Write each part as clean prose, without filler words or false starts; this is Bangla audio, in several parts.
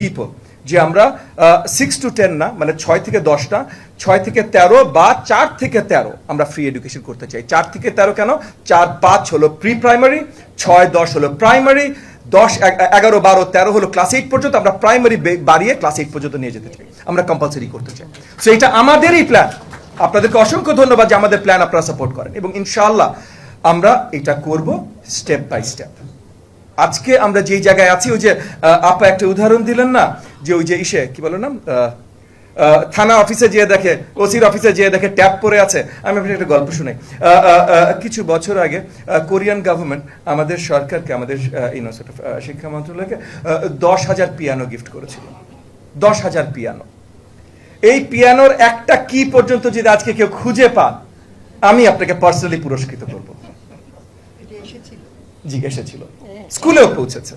পিপল যে আমরা 6 to 10 না, মানে 6 থেকে 10 না, 6 থেকে 13 বা 4 থেকে 13 আমরা ফ্রি এডুকেশন করতে চাই। 4 থেকে 13 কেন? 4-5 হলো প্রি প্রাইমারি, 6-10 হলো প্রাইমারি, 10, 11, 12, 13 হলো ক্লাস 8 পর্যন্ত। আমরা প্রাইমারি বাড়িয়ে ক্লাস 8 পর্যন্ত নিয়ে যেতে চাই, আমরা কম্পালসারি করতে চাই। সো এটা আমাদেরই প্ল্যান। আপনাদেরকে অসংখ্য ধন্যবাদ যে আমাদের প্ল্যান আপনারা সাপোর্ট করেন, এবং ইনশাআল্লাহ আমরা এটা করব স্টেপ বাই স্টেপ। আজকে আমরা যেই জায়গায় আছি, ওই যে আপা একটা উদাহরণ দিলেন না, যে ওই যে ইসে কি বলো না, থানা অফিসে যেয়ে দেখে, ওসির অফিসে যেয়ে দেখে ট্যাপ পড়ে আছে। আমি আপনাকে একটা গল্প শুনাই। কিছু বছর আগে কোরিয়ান গভর্নমেন্ট আমাদের সরকারকে, আমাদের শিক্ষা মন্ত্রণালয়কে 10,000 পিয়ানো গিফট করেছিল। 10,000 পিয়ানো। এই পিয়ানোর একটা কি পর্যন্ত যদি আজকে কেউ খুঁজে পান, আমি আপনাকে পার্সোনালি পুরস্কৃত করব। জি, এসেছিল, স্কুলেও পৌঁছেছে।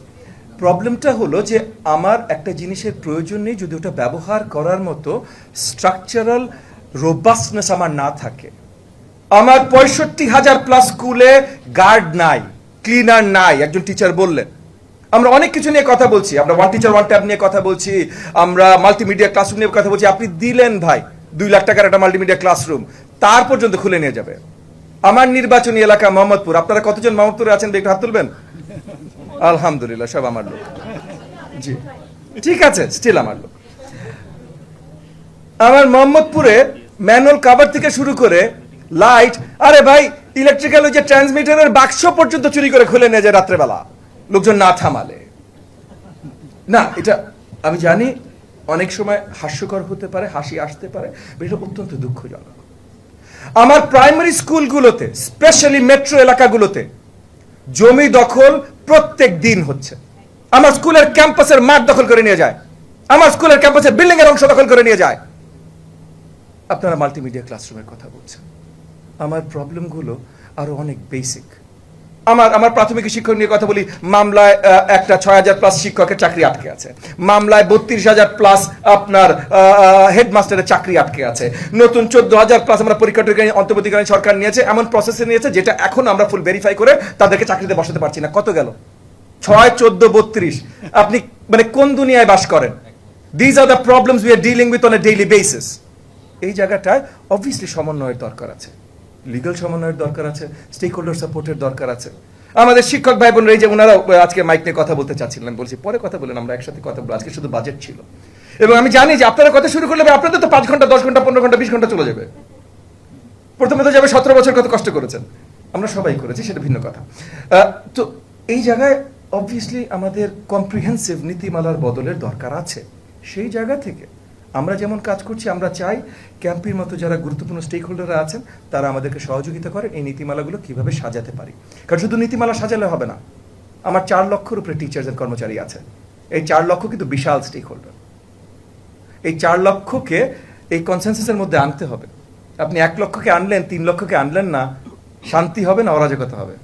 প্রবলেমটা হলো যে আমার একটা জিনিসের প্রয়োজন নেই যদি ওটা ব্যবহার করার মতো স্ট্রাকচারাল রোবাস্টনেস আমার না থাকে। আমার 65,000 প্লাস স্কুলে গার্ড নাই, ক্লিনার নাই। একজন টিচার বললেন, আমরা অনেক কিছু নিয়ে কথা বলছি, আমরা ওয়ান টিচার ওয়ান ট্যাব নিয়ে কথা বলছি, আমরা মাল্টিমিডিয়া ক্লাসরুম নিয়ে কথা বলছি। আপনি দিলেন ভাই 2 লাখ টাকার একটা মাল্টিমিডিয়া ক্লাসরুম, তার পর্যন্ত খুলে নিয়ে যাবে। আমার নির্বাচনী এলাকা মোহাম্মদপুর, আপনারা কতজন মোহাম্মদপুরে আছেন একটু হাত তুলবেন? আলহামদুলিল্লাহ, সব আমার লোক। জি, ঠিক আছে, স্টিল আমার লোক। আমার মোহাম্মদপুরে ম্যানুয়াল কাভার থেকে শুরু করে লাইট, আরে ভাই ইলেকট্রিক্যাল ওই যে ট্রান্সমিটারের বাক্স পর্যন্ত চুরি করে খুলে নিয়ে যায় রাত্রেবেলা, লোকজন না থামালে। না, এটা আমি জানি অনেক সময় হাস্যকর হতে পারে, হাসি আসতে পারে, এটা অত্যন্ত দুঃখজনক। আমার প্রাইমারি স্কুলগুলোতে, স্পেশালি মেট্রো এলাকাগুলোতে জমি দখল প্রত্যেক দিন হচ্ছে। আমার স্কুলের ক্যাম্পাসের মাঠ দখল করে নিয়ে যায়, আমার স্কুলের ক্যাম্পাসের বিল্ডিং এর অংশ দখল করে নিয়ে যায়। আপনারা মাল্টিমিডিয়া ক্লাসরুমের কথা বলছেন। আমার প্রবলেমগুলো আরো অনেক বেসিক। আমার প্রাথমিক শিক্ষক নিয়ে কথা বলি, মামলায় একটা 6,000 প্লাস শিক্ষকের চাকরি আটকে আছে, মামলায় 32,000 প্লাস আপনার হেডমাস্টারের চাকরি আটকে আছে, নতুন 14,000 প্লাস আমরা পরীক্ষার্থী অন্তর্বর্তীকালীন সরকার নিয়েছে, এমন প্রসেসে নিয়েছে যেটা এখন আমরা ফুল ভেরিফাই করে তাদেরকে চাকরিতে বসাতে পারছি না। কত গেল? 6, 14, 32। আপনি মানে কোন দুনিয়ায় বাস করেন? This are the problems we are dealing with on a daily basis. এই জায়গাটায় অবভিয়াসলি সমন্বয়ের দরকার আছে, লিগাল সমন্বয়ের দরকার আছে, স্টেক হোল্ডার সাপোর্টের দরকার আছে। আমাদের শিক্ষক ভাই বোনরা, এই যে ওনারা আজকে মাইক নিয়ে কথা বলতে চাচ্ছিলেন, বলছি পরে কথা বলেন, আমরা একসাথে কথা বলবো। আজকে শুধু বাজেট ছিল, এবং আমি জানি যে আপনারা কথা শুরু করলে আপনাদের তো 5 ঘন্টা, 10 ঘন্টা, 15 ঘন্টা, 20 ঘন্টা চলে যাবে। প্রথমে তো যাবে 17 বছর কত কষ্ট করেছেন, আমরা সবাই করেছি, সেটা ভিন্ন কথা। তো এই জায়গায় অবভিয়াসলি আমাদের কম্প্রিহেন্সিভ নীতিমালার বদলের দরকার আছে। সেই জায়গা থেকে আমরা যেমন কাজ করছি, আমরা চাই ক্যাম্পির মতো যারা গুরুত্বপূর্ণ স্টেক হোল্ডাররা আছেন তারা আমাদেরকে সহযোগিতা করেন এই নীতিমালাগুলো কিভাবে সাজাতে পারি। কারণ শুধু নীতিমালা সাজালে হবে না। আমার 4 লক্ষের উপরে টিচার্স এন্ড কর্মচারী আছে। এই 4 লক্ষ কিন্তু বিশাল স্টেক হোল্ডার। এই 4 লক্ষকে এই কনসেনসাসের মধ্যে আনতে হবে। আপনি 1 লক্ষকে আনলেন, 3 লক্ষকে আনলেন না, শান্তি হবে না, অরাজকতা হবে।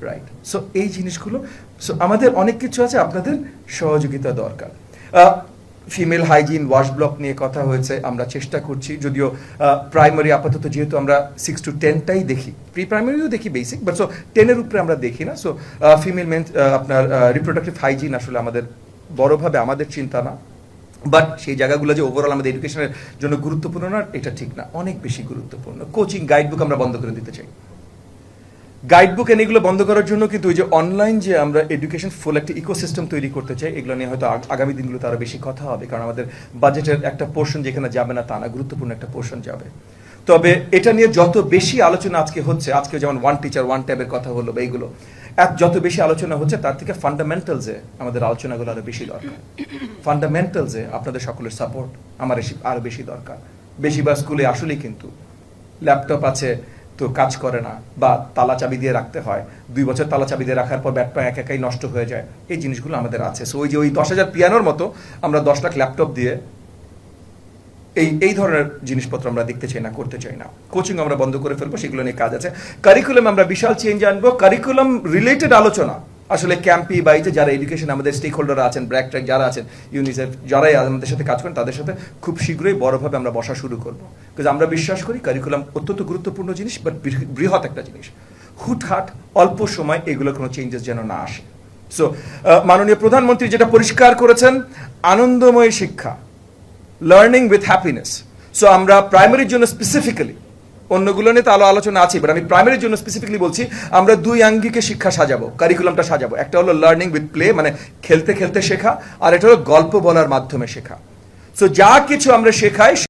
রাইট। সো এই জিনিসগুলো, সো আমাদের অনেক কিছু আছে, আপনাদের সহযোগিতা দরকার। ফিমেল হাইজিন, ওয়াশ ব্লক নিয়ে কথা হয়েছে, আমরা চেষ্টা করছি। যদিও প্রাইমারি আপাতত যেহেতু আমরা 6 to 10টাই দেখি, প্রি প্রাইমারিও দেখি বেসিক, বাট সো 10-এর উপরে আমরা দেখি না। সো ফিমেল মেন আপনার রিপ্রোডাক্টিভ হাইজিন আসলে আমাদের বড়ভাবে আমাদের চিন্তা না। বাট সেই জায়গাগুলো যে ওভারঅল আমাদের এডুকেশনের জন্য গুরুত্বপূর্ণ না, এটা ঠিক না, অনেক বেশি গুরুত্বপূর্ণ। কোচিং, গাইডবুক আমরা বন্ধ করে দিতে চাই। গাইডবুক এগুলো বন্ধ করার জন্য কিন্তু ওই যে অনলাইন যে আমরা এডুকেশন ফুল একটা ইকোসিস্টেম তৈরি করতে চাই, এগুলো নিয়ে হয়তো আগামী দিনগুলোতে আরো বেশি কথা হবে। কারণ আমাদের বাজেটের একটা পোর্শন যেখানে যাবে না তা না, গুরুত্বপূর্ণ একটা পোর্শন যাবে। তবে এটা নিয়ে যত বেশি আলোচনা আজকে হচ্ছে, আজকে যেমন ওয়ান টিচার ওয়ান ট্যাবের কথা হলো বা এইগুলো, যত বেশি আলোচনা হচ্ছে তার থেকে ফান্ডামেন্টালসে আমাদের আলোচনাগুলো আরো বেশি দরকার। ফান্ডামেন্টালসে আপনাদের সকলের সাপোর্ট আমার আরো বেশি দরকার। বেশিরভাগ স্কুলে আসলেই কিন্তু ল্যাপটপ আছে তো কাজ করে না, বা তালা চাবি দিয়ে রাখতে হয়, 2 বছর তালা চাবি দিয়ে রাখার পর ব্যাটটা একাই নষ্ট হয়ে যায়। এই জিনিসগুলো আমাদের আছে। সো ওই যে ওই 10,000 পিয়ানোর মতো আমরা 10 লাখ ল্যাপটপ দিয়ে এই ধরনের জিনিসপত্র আমরা দেখতে চাই না, করতে চাই না। কোচিং আমরা বন্ধ করে ফেলবো, সেগুলো নিয়ে কাজ আছে। কারিকুলাম আমরা বিশাল চেঞ্জ আনবো। কারিকুলাম রিলেটেড আলোচনা আসলে ক্যাম্পি বা এই যে যারা এডুকেশন আমাদের স্টেক হোল্ডার আছেন, ব্র্যাক ট্র্যাক যারা আছেন, ইউনিসেফ যারাই আমাদের সাথে কাজ করেন, তাদের সাথে খুব শীঘ্রই বড়ভাবে আমরা বসা শুরু করবো। বিকজ আমরা বিশ্বাস করি কারিকুলাম অত্যন্ত গুরুত্বপূর্ণ জিনিস, বাট বৃহৎ একটা জিনিস। হুটহাট অল্প সময় এগুলো কোনো চেঞ্জেস যেন না আসে। সো মাননীয় প্রধানমন্ত্রী যেটা পরিষ্কার করেছেন, আনন্দময় শিক্ষা, লার্নিং উইথ হ্যাপিনেস। সো আমরা প্রাইমারির জন্য স্পেসিফিক্যালি, অন্যগুলো নিয়ে তো আলোচনা আছে, বাট আমি প্রাইমারির জন্য স্পেসিফিক্যালি বলছি, আমরা দুই আঙ্গিকে শিক্ষা সাজাবো, কারিকুলামটা সাজাবো। একটা হলো লার্নিং উইথ প্লে, মানে খেলতে খেলতে শেখা, আর এটা হলো গল্প বলার মাধ্যমে শেখা। সো যা কিছু আমরা শেখাই